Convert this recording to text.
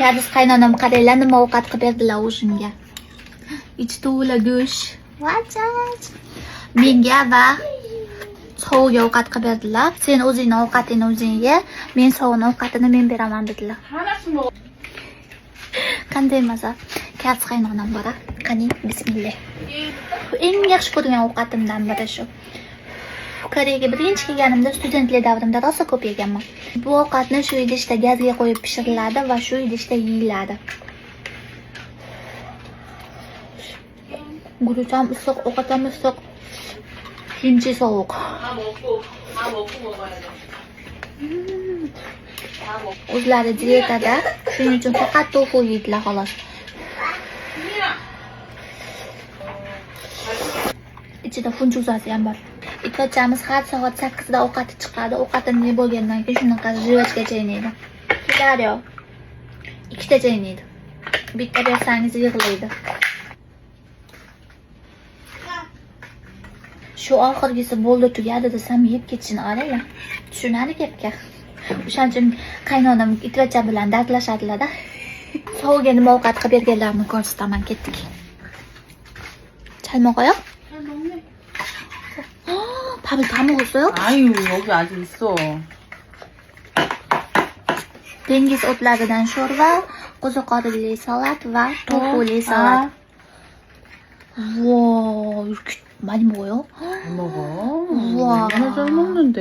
Kadiz qaynonam qaranglar nima ovqat qilib berdilar o'shimga. Ichi to'la go'sht. Vachach. Menga va sovuqga ovqat qilib berdilar. Sen o'zingning ovqatingni o'zing ye, men sovuq ovqatini men beraman dedilar. Qanday maza? Kadiz qaynonam bor. Qani, bismillah. Eng yaxshi ko'rgan ovqatimdan biri shu. Koreyaga birinchi kelganimda studentlik davrimda rosa ko'p yeganman. Bu ovqatni shu idishda gazga qo'yib pishiriladi va shu idishda yeyiladi. Gurucham issiq, ovqatam issiq. Kimchi sovuq. O'zlari dietada, shuning uchun faqat tofu yeydilar xolos. Ichida funchuzasi ham bor. Itvochamiz har soat 8 da ovqati chiqadi. Ovqatini yeb bo'lgandan keyin shunaqa jivachgacha inaydi. Daryo. Ikkitacha inaydi. Bitta bersangiz yig'laydi. Shu oxirgisi bo'ldi tugadi desam yeb ketishini qaranglar. Tushunadi gapga. O'shaning uchun qaynonam itvacha bilan dardlashadilar-da. Sovuqga nima ovqat qilib berganlarini ko'rsataman, ketdik. Chalmoq oyoq? 밥을 다 먹었어요? 아유, 여기 아직 있어. Dengiz o'tlaridan sho'rva, qo'ziqorinli salat va to'fuli salat. Wow, 이렇게 많이 먹어요? 잘 먹어. 우와. 얼마나 잘 먹는데.